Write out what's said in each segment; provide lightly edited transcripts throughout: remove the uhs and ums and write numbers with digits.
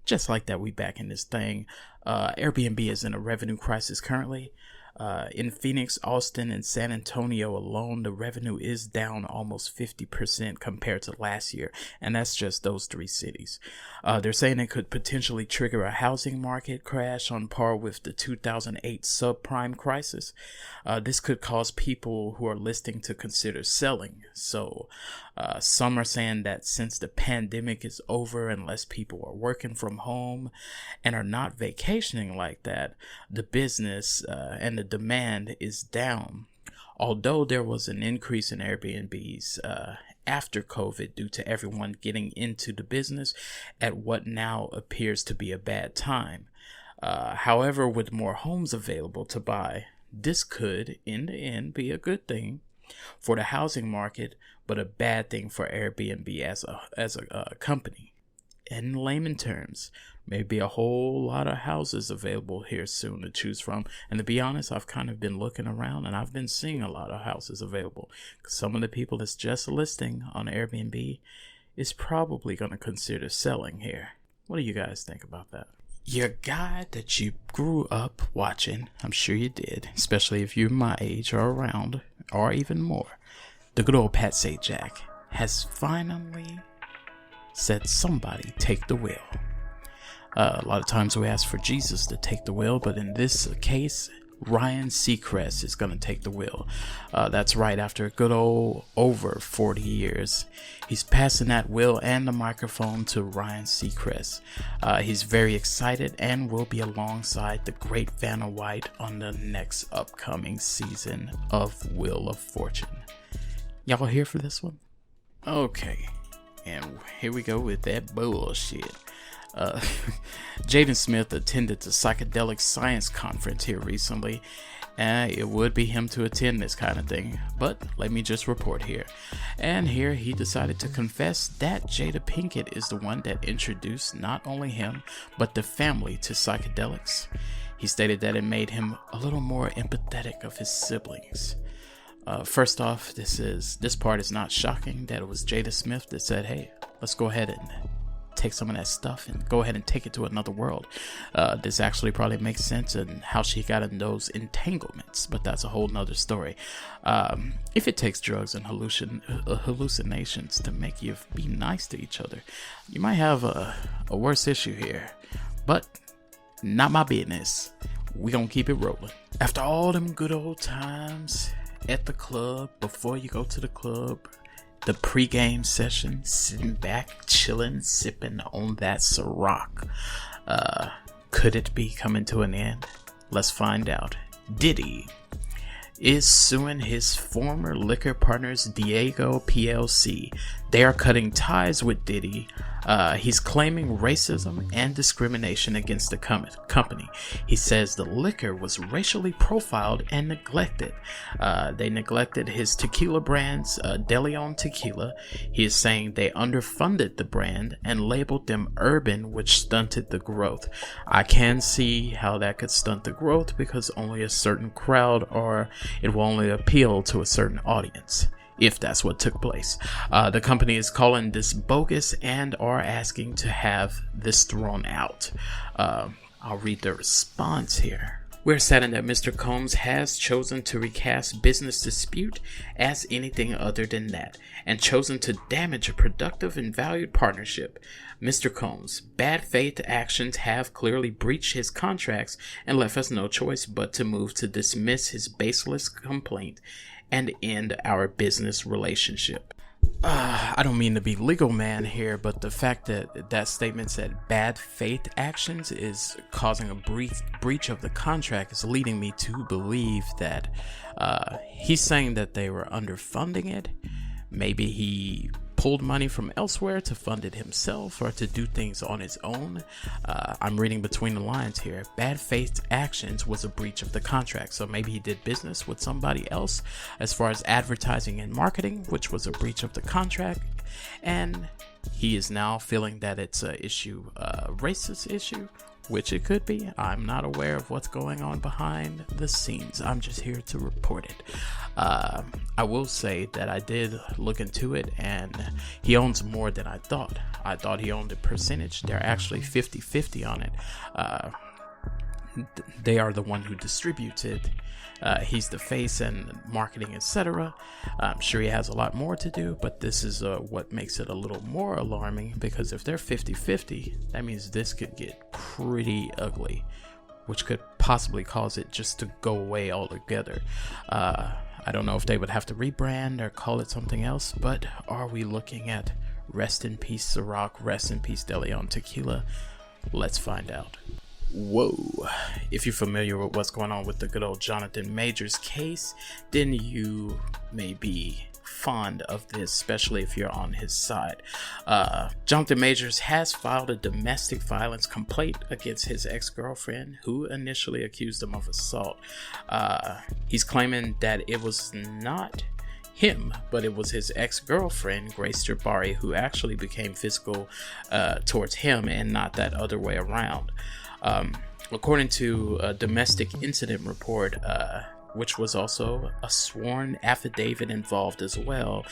Just like that, we back in this thing. Airbnb is in a revenue crisis currently. In Phoenix, Austin, and San Antonio alone, the revenue is down almost 50% compared to last year, and that's just those three cities. They're saying it could potentially trigger a housing market crash on par with the 2008 subprime crisis. This could cause people who are listing to consider selling. So some are saying that since the pandemic is over and less people are working from home and are not vacationing like that, the business and the demand is down. Although there was an increase in Airbnbs after COVID due to everyone getting into the business at what now appears to be a bad time. However, with more homes available to buy, this could, in the end, be a good thing for the housing market, but a bad thing for Airbnb as a company. In layman terms, maybe a whole lot of houses available here soon to choose from. And to be honest, I've kind of been looking around and I've been seeing a lot of houses available. Some of the people that's just listing on Airbnb is probably going to consider selling here. What do you guys think about that? Your guy that you grew up watching, I'm sure you did, especially if you're my age or around, or even more, the good old Pat Sajak, has finally said somebody take the wheel. A lot of times we ask for Jesus to take the wheel, but in this case, Ryan Seacrest is going to take the wheel. That's right, after a good old over 40 years. He's passing that wheel and the microphone to Ryan Seacrest. He's very excited and will be alongside the great Vanna White on the next upcoming season of Wheel of Fortune. Y'all here for this one? Okay, and here we go with that bullshit. Jaden Smith attended the Psychedelic Science Conference here recently, and it would be him to attend this kind of thing, but let me just report here. And here he decided to confess that Jada Pinkett is the one that introduced not only him, but the family to psychedelics. He stated that it made him a little more empathetic of his siblings. First off, this part is not shocking that it was Jada Smith that said, hey, let's go ahead and take some of that stuff and go ahead and take it to another world. This actually probably makes sense in how she got in those entanglements, but that's a whole nother story. If it takes drugs and hallucinations to make you be nice to each other, you might have a worse issue here, but not my business. We gonna keep it rolling. After all them good old times at the club, before you go to the club, the pre-game session, sitting back, chilling, sipping on that Cîroc. Could it be coming to an end? Let's find out. Diddy is suing his former liquor partners, Diego PLC. They are cutting ties with Diddy. He's claiming racism and discrimination against the company. He says the liquor was racially profiled and neglected. They neglected his tequila brands, De Leon Tequila. He is saying they underfunded the brand and labeled them urban, which stunted the growth. I can see how that could stunt the growth because only a certain crowd, or it will only appeal to a certain audience, if that's what took place. The company is calling this bogus and are asking to have this thrown out. I'll read the response here. We're saddened that Mr. Combs has chosen to recast business dispute as anything other than that, and chosen to damage a productive and valued partnership. Mr. Combs' bad faith actions have clearly breached his contracts and left us no choice but to move to dismiss his baseless complaint and end our business relationship. I don't mean to be legal man here, but the fact that that statement said bad faith actions is causing a breach of the contract is leading me to believe that he's saying that they were underfunding it. Maybe he pulled money from elsewhere to fund it himself or to do things on his own. I'm reading between the lines here. Bad faith actions was a breach of the contract, so maybe he did business with somebody else as far as advertising and marketing, which was a breach of the contract, and he is now feeling that it's a racist issue, which it could be. I'm not aware of what's going on behind the scenes. I'm just here to report it. I will say that I did look into it, and he owns more than I thought. I thought he owned a percentage. They're actually 50-50 on it. They are the one who distributes it. He's the face and marketing, etc. I'm sure he has a lot more to do, but this is what makes it a little more alarming, because if they're 50-50, that means this could get pretty ugly, which could possibly cause it just to go away altogether. I don't know if they would have to rebrand or call it something else, but are we looking at rest in peace Cîroc, rest in peace De Leon Tequila? Let's find out. Whoa. If you're familiar with what's going on with the good old Jonathan Majors case, then you may be fond of this, especially if you're on his side. Jonathan Majors has filed a domestic violence complaint against his ex-girlfriend, who initially accused him of assault. He's claiming that it was not him, but it was his ex-girlfriend, Grace Jabari, who actually became physical towards him and not that other way around. According to a domestic incident report, which was also a sworn affidavit involved as well,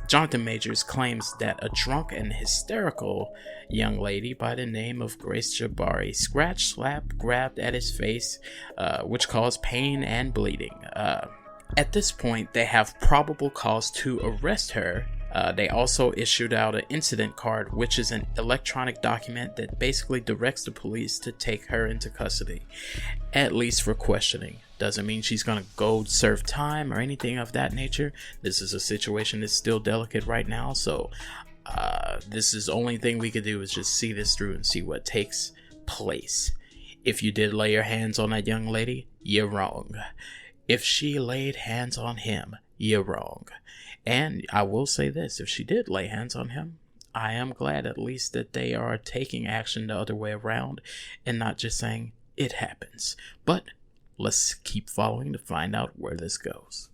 Jonathan Majors claims that a drunk and hysterical young lady by the name of Grace Jabari scratched, slapped, grabbed at his face, which caused pain and bleeding. At this point, they have probable cause to arrest her. They also issued out an incident card, which is an electronic document that basically directs the police to take her into custody, at least for questioning. Doesn't mean she's gonna go serve time or anything of that nature. This is a situation that's still delicate right now, so this is the only thing we could do is just see this through and see what takes place. If you did lay your hands on that young lady, you're wrong. If she laid hands on him, you're wrong. And I will say this, if she did lay hands on him, I am glad at least that they are taking action the other way around and not just saying it happens. But let's keep following to find out where this goes.